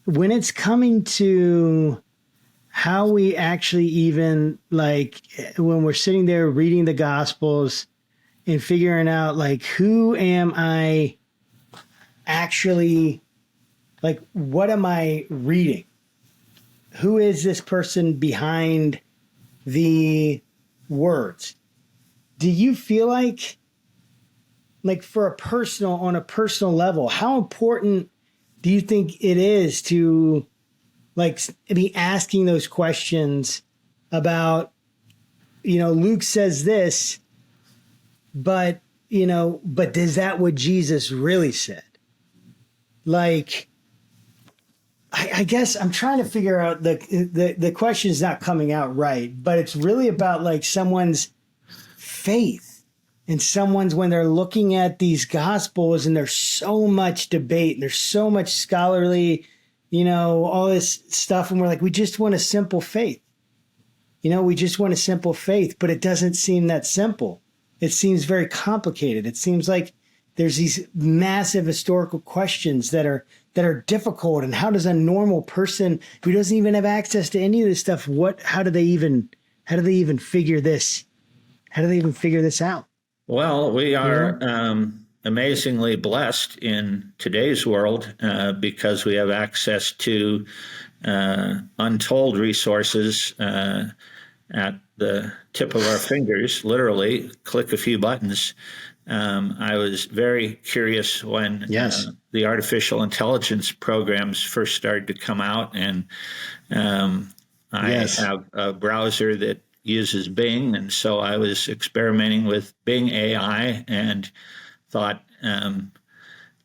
when it's coming to how we actually even, like, when we're sitting there reading the Gospels and figuring out, like, who am I actually, like, what am I reading? Who is this person behind the words? Do you feel like on a personal level, how important do you think it is to, like, be asking those questions about, Luke says this, but is that what Jesus really said? Like, I guess I'm trying to figure out the question's not coming out right, but it's really about, like, someone's faith. And when they're looking at these Gospels and there's so much debate and there's so much scholarly, all this stuff. And we're like, we just want a simple faith. We just want a simple faith, but it doesn't seem that simple. It seems very complicated. It seems like there's these massive historical questions that are difficult. And how does a normal person who doesn't even have access to any of this stuff, how do they even figure this? How do they even figure this out? Well, we are amazingly blessed in today's world because we have access to untold resources at the tip of our fingers, literally click a few buttons. I was very curious when the artificial intelligence programs first started to come out, and I have a browser that uses Bing, and so I was experimenting with Bing AI and thought,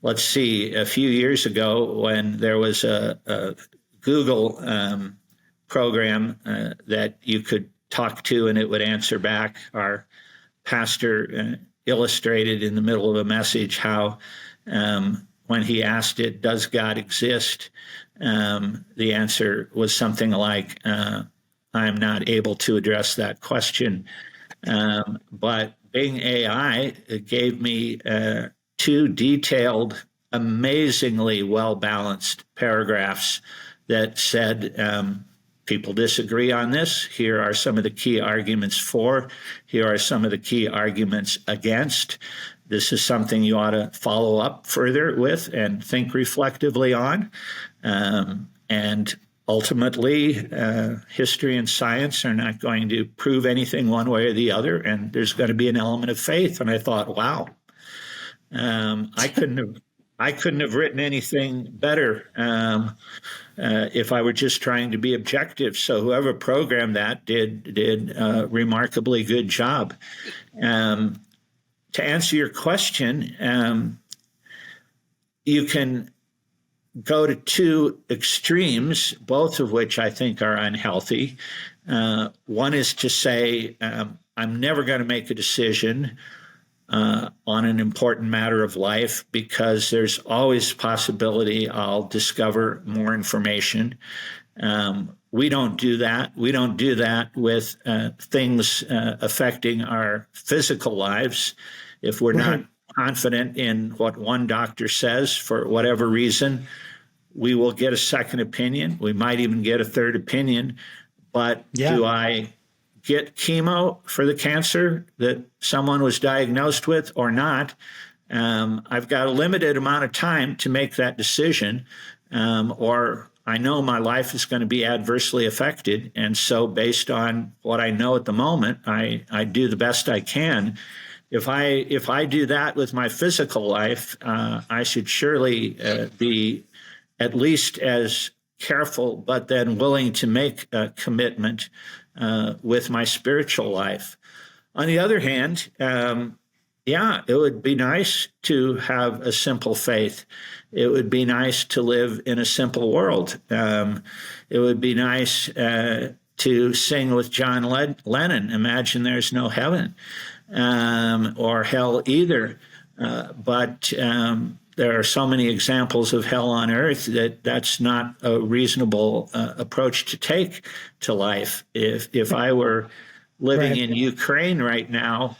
let's see, a few years ago when there was a Google program that you could talk to and it would answer back, our pastor illustrated in the middle of a message how when he asked it, does God exist? The answer was something like, I'm not able to address that question. But Bing AI gave me two detailed, amazingly well-balanced paragraphs that said, people disagree on this. Here are some of the key arguments for. Here are some of the key arguments against. This is something you ought to follow up further with and think reflectively on. And ultimately, history and science are not going to prove anything one way or the other, and there's going to be an element of faith. And I thought, wow, I couldn't have written anything better if I were just trying to be objective. So whoever programmed that did a remarkably good job. To answer your question, you can go to two extremes, both of which I think are unhealthy. One is to say, I'm never going to make a decision on an important matter of life because there's always possibility I'll discover more information. We don't do that. We don't do that with things affecting our physical lives. If we're not confident in what one doctor says for whatever reason, we will get a second opinion. We might even get a third opinion. But do I get chemo for the cancer that someone was diagnosed with or not, I've got a limited amount of time to make that decision, or I know my life is going to be adversely affected. And so based on what I know at the moment, I do the best I can. If I do that with my physical life, I should surely be at least as careful, but then willing to make a commitment with my spiritual life. On the other hand, it would be nice to have a simple faith. It would be nice to live in a simple world. It would be nice to sing with John Lennon, "Imagine There's No Heaven," or hell either. But there are so many examples of hell on earth that's not a reasonable approach to take to life. If I were living in Ukraine right now,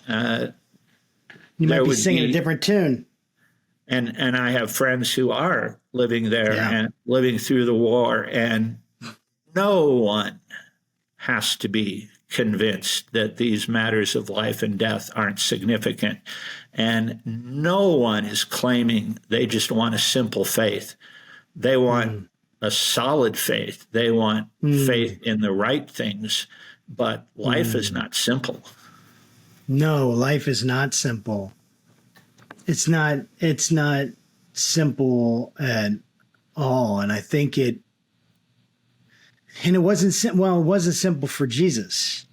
you might be singing a different tune. And I have friends who are living there and living through the war, and no one has to be convinced that these matters of life and death aren't significant. And no one is claiming they just want a simple faith. They want a solid faith. They want faith in the right things. But life is not simple. No, life is not simple. It's not simple at all. And I think it wasn't simple for Jesus,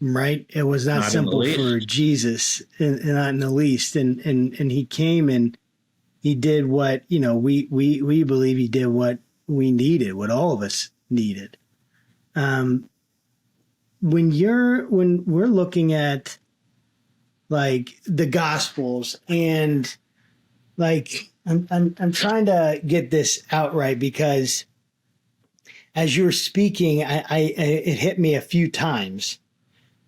right? It was not simple for Jesus, not in the least. And he came and he did what, we believe he did what we needed, what all of us needed. When we're looking at like the Gospels, and like I'm trying to get this out right, because as you were speaking, it hit me a few times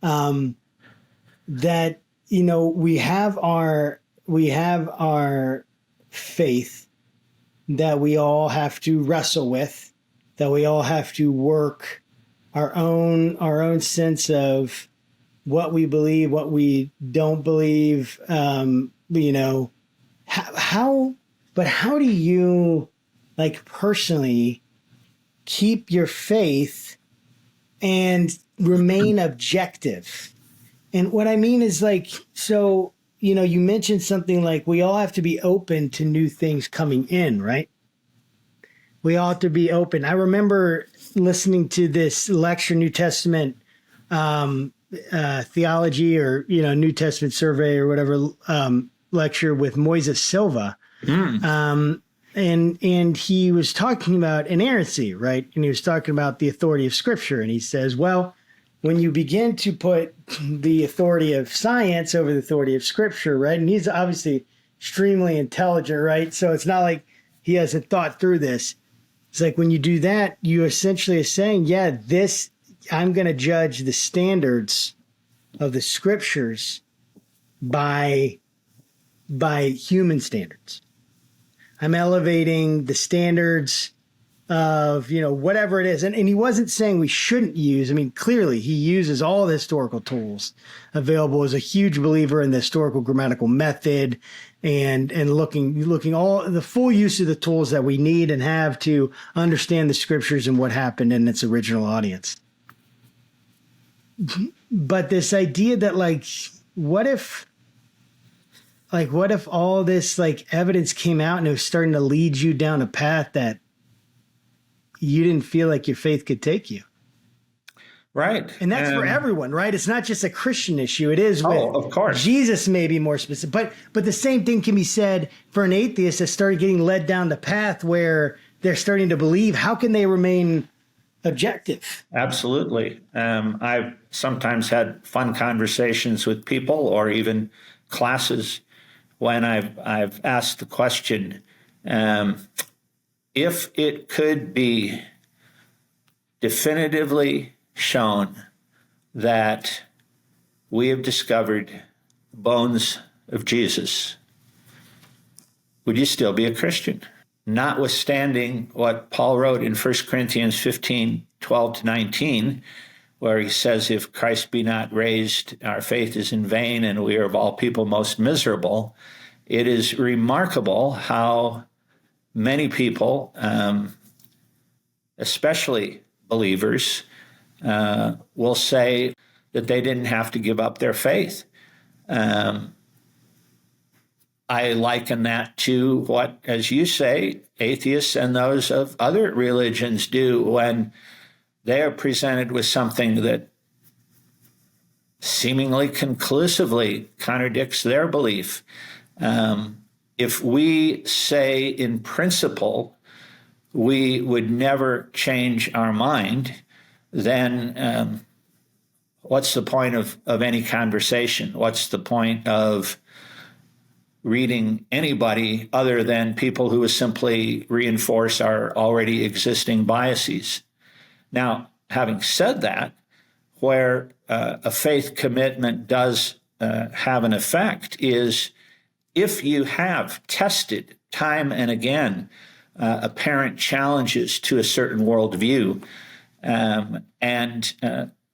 that we have our faith that we all have to wrestle with, that we all have to work our own sense of what we believe, what we don't believe, how do you, like, personally keep your faith and remain objective? And what I mean is, like, so, you mentioned something like we all have to be open to new things coming in, right? We all have to be open. I remember listening to this lecture, New Testament theology, or New Testament survey or whatever lecture with Moises Silva, and he was talking about inerrancy, right? And he was talking about the authority of Scripture, and he says, well, when you begin to put the authority of science over the authority of Scripture, right? And he's obviously extremely intelligent, right? So it's not like he hasn't thought through this. It's like when you do that, you essentially are saying, I'm going to judge the standards of the Scriptures by human standards. I'm elevating the standards of, whatever it is. And he wasn't saying we shouldn't use, clearly he uses all the historical tools available, as a huge believer in the historical grammatical method, and looking all the full use of the tools that we need and have to understand the Scriptures and what happened in its original audience. But this idea that, like, what if all this, like, evidence came out and it was starting to lead you down a path that you didn't feel like your faith could take you? Right. And that's for everyone, right? It's not just a Christian issue. It is with of course. Jesus, may be more specific. But the same thing can be said for an atheist that started getting led down the path where they're starting to believe. How can they remain objective? Absolutely. I've sometimes had fun conversations with people, or even classes, when I've asked the question, if it could be definitively shown that we have discovered bones of Jesus, would you still be a Christian? Notwithstanding what Paul wrote in 1 Corinthians 15, 12 to 19, where he says, if Christ be not raised, our faith is in vain, and we are of all people most miserable. It is remarkable how many people, especially believers, will say that they didn't have to give up their faith. I liken that to what, as you say, atheists and those of other religions do when they are presented with something that seemingly conclusively contradicts their belief. If we say in principle we would never change our mind, then what's the point of any conversation? What's the point of reading anybody other than people who simply reinforce our already existing biases? Now, having said that, where a faith commitment does have an effect is if you have tested time and again apparent challenges to a certain worldview, and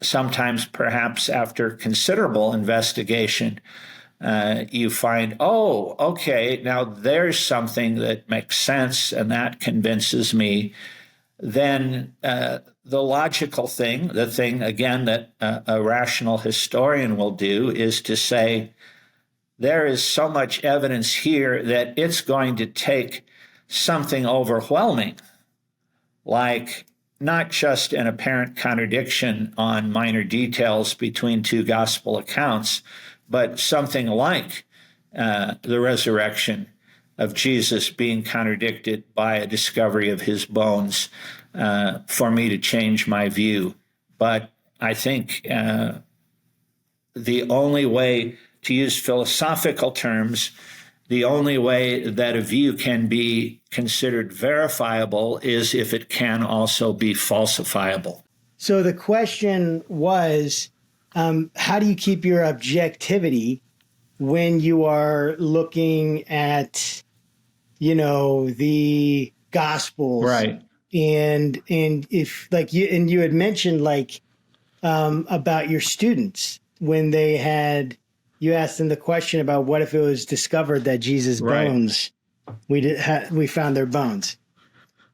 sometimes perhaps after considerable investigation, you find, oh, okay, now there's something that makes sense and that convinces me, then the logical thing, the thing, again, that a rational historian will do is to say, there is so much evidence here that it's going to take something overwhelming, like not just an apparent contradiction on minor details between two gospel accounts, but something like the resurrection of Jesus being contradicted by a discovery of his bones for me to change my view. But I think the only way, to use philosophical terms, the only way that a view can be considered verifiable is if it can also be falsifiable. So the question was, how do you keep your objectivity when you are looking at, the Gospels? Right. And if you had mentioned about your students when you asked them the question about what if it was discovered that Jesus' bones, we found their bones.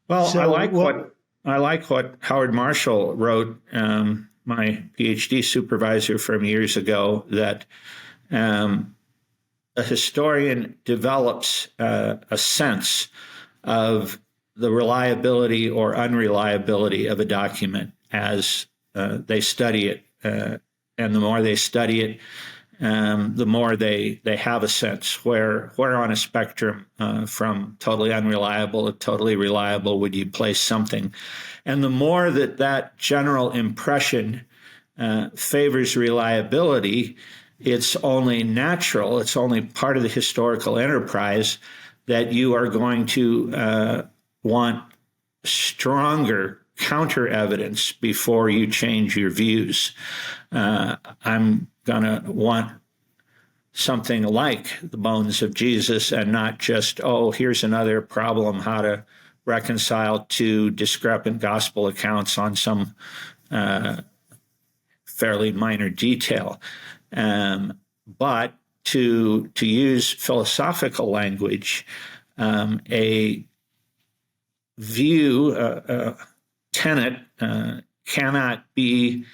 Well, so, I like what Howard Marshall wrote, my PhD supervisor from years ago, that a historian develops a sense of the reliability or unreliability of a document as they study it. And the more they study it, the more they have a sense where on a spectrum from totally unreliable to totally reliable would you place something. And the more that general impression favors reliability, it's only natural, it's only part of the historical enterprise that you are going to want stronger counter evidence before you change your views. I'm going to want something like the bones of Jesus and not just, oh, here's another problem, how to reconcile two discrepant gospel accounts on some fairly minor detail. But to use philosophical language, a view, a tenet cannot be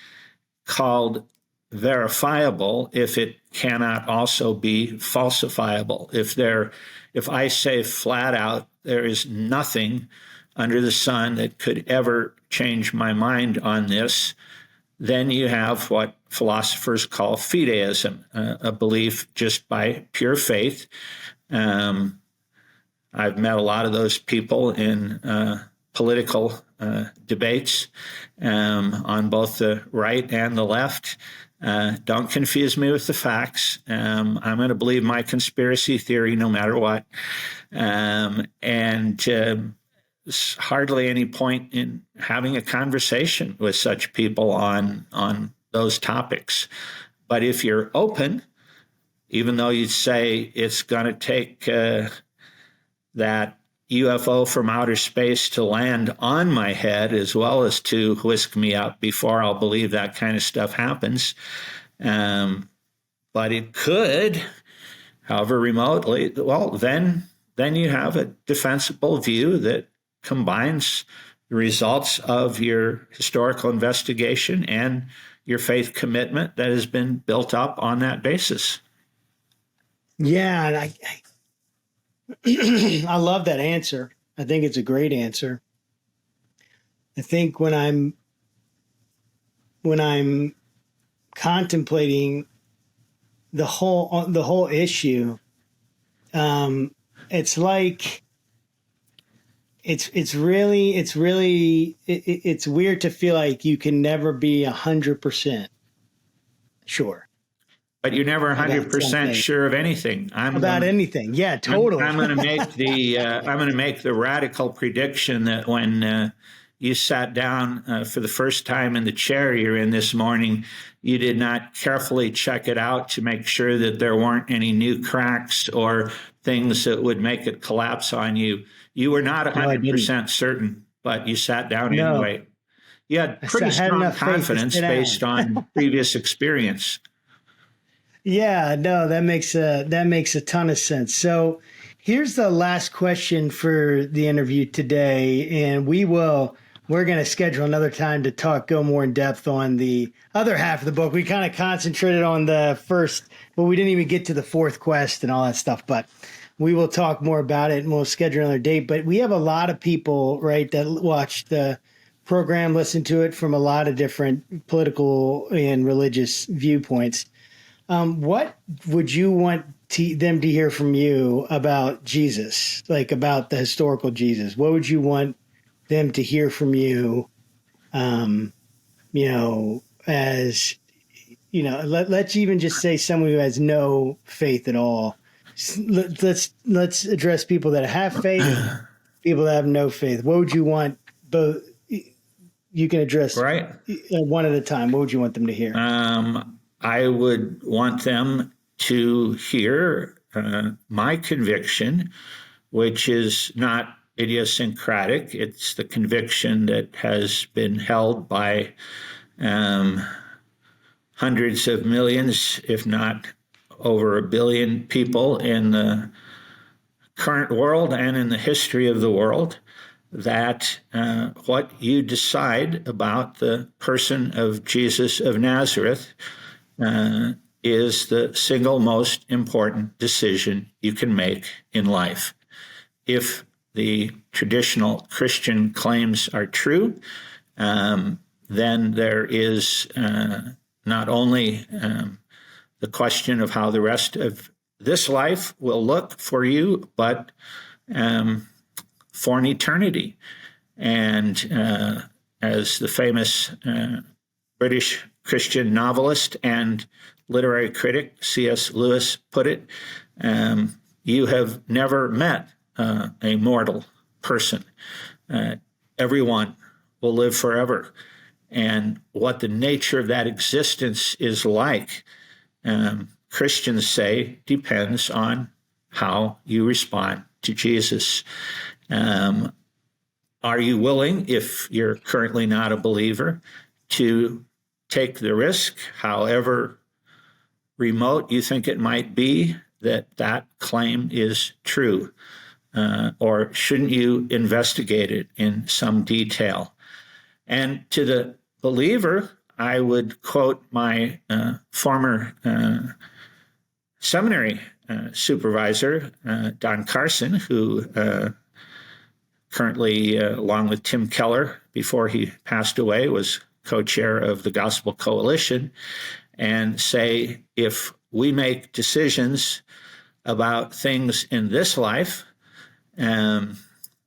called verifiable if it cannot also be falsifiable. If I say flat out, there is nothing under the sun that could ever change my mind on this, then you have what philosophers call fideism, a belief just by pure faith. I've met a lot of those people in political debates on both the right and the left. Don't confuse me with the facts. I'm going to believe my conspiracy theory no matter what. And there's hardly any point in having a conversation with such people on those topics. But if you're open, even though you'd say it's going to take that UFO from outer space to land on my head as well as to whisk me up before I'll believe that kind of stuff happens. But it could, however remotely, well, then you have a defensible view that combines the results of your historical investigation and your faith commitment that has been built up on that basis. Yeah, and I love that answer. I think it's a great answer. I think when I'm contemplating the whole issue, it's like it's weird to feel like you can never be 100% sure. But you're never 100% sure of anything. Anything. Yeah, totally. I'm going to make the radical prediction that when you sat down for the first time in the chair you're in this morning, you did not carefully check it out to make sure that there weren't any new cracks or things that would make it collapse on you. You were not 100% certain, but you sat down anyway. You had pretty strong confidence based on previous experience. Yeah, no, that makes a ton of sense. So here's the last question for the interview today, and we're going to schedule another time to go more in depth on the other half of the book. We kind of concentrated on the first, but we didn't even get to the fourth quest and all that stuff, but we will talk more about it and we'll schedule another date. But we have a lot of people, right, that watch the program, listen to it from a lot of different political and religious viewpoints. What would you want them to hear from you about Jesus, like about the historical Jesus? What would you want them to hear from you, as, let's even just say someone who has no faith at all. Let's address people that have faith, people that have no faith. What would you want both? You can address one at a time. What would you want them to hear? I would want them to hear my conviction, which is not idiosyncratic. It's the conviction that has been held by hundreds of millions, if not over 1 billion people in the current world and in the history of the world, that what you decide about the person of Jesus of Nazareth is the single most important decision you can make in life. If the traditional Christian claims are true, then there is not only the question of how the rest of this life will look for you, but for an eternity. And as the famous British Christian novelist and literary critic C.S. Lewis put it, you have never met a mortal person. Everyone will live forever. And what the nature of that existence is like, Christians say, depends on how you respond to Jesus. Are you willing, if you're currently not a believer, to take the risk, however remote you think it might be, that claim is true? Or shouldn't you investigate it in some detail? And to the believer, I would quote my former seminary supervisor, Don Carson, who currently, along with Tim Keller, before he passed away, was co-chair of the Gospel Coalition, and say, if we make decisions about things in this life, and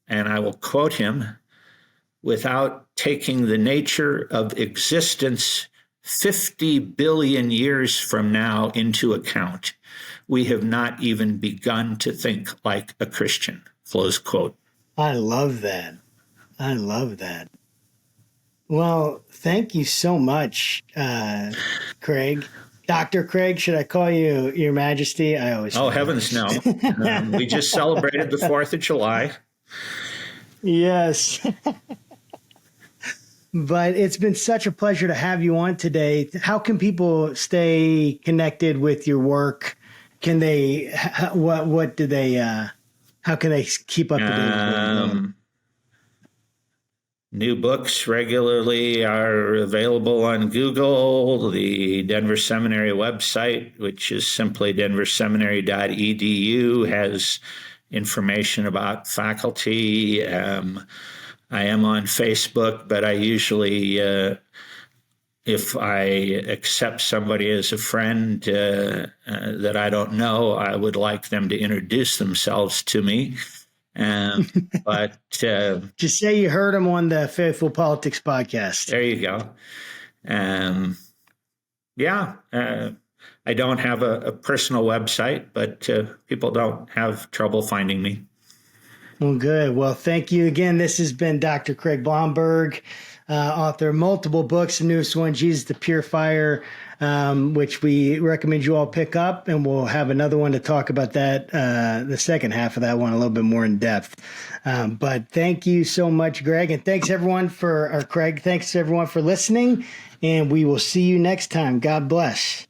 I will quote him, without taking the nature of existence 50 billion years from now into account, we have not even begun to think like a Christian, close quote. I love that. I love that. Well, thank you so much, Craig. Dr. Craig, should I call you Your Majesty? I always. Oh, heavens no. We just celebrated the 4th of July. Yes. But it's been such a pleasure to have you on today. How can people stay connected with your work? Can they, what do they, how can they keep up to date with what you're doing? New books regularly are available on Google. The Denver Seminary website, which is simply denverseminary.edu, has information about faculty. I am on Facebook, but I usually, if I accept somebody as a friend that I don't know, I would like them to introduce themselves to me. But Just say you heard them on the Faithful Politics podcast. There you go. I don't have a personal website, but people don't have trouble finding me. Well, good. Well, thank you again. This has been Dr. Craig Blomberg, author of multiple books. The newest one, Jesus the Purifier, which we recommend you all pick up. And we'll have another one to talk about that, the second half of that one, a little bit more in depth. But thank you so much, Greg. And thanks everyone Craig, thanks everyone for listening. And we will see you next time. God bless.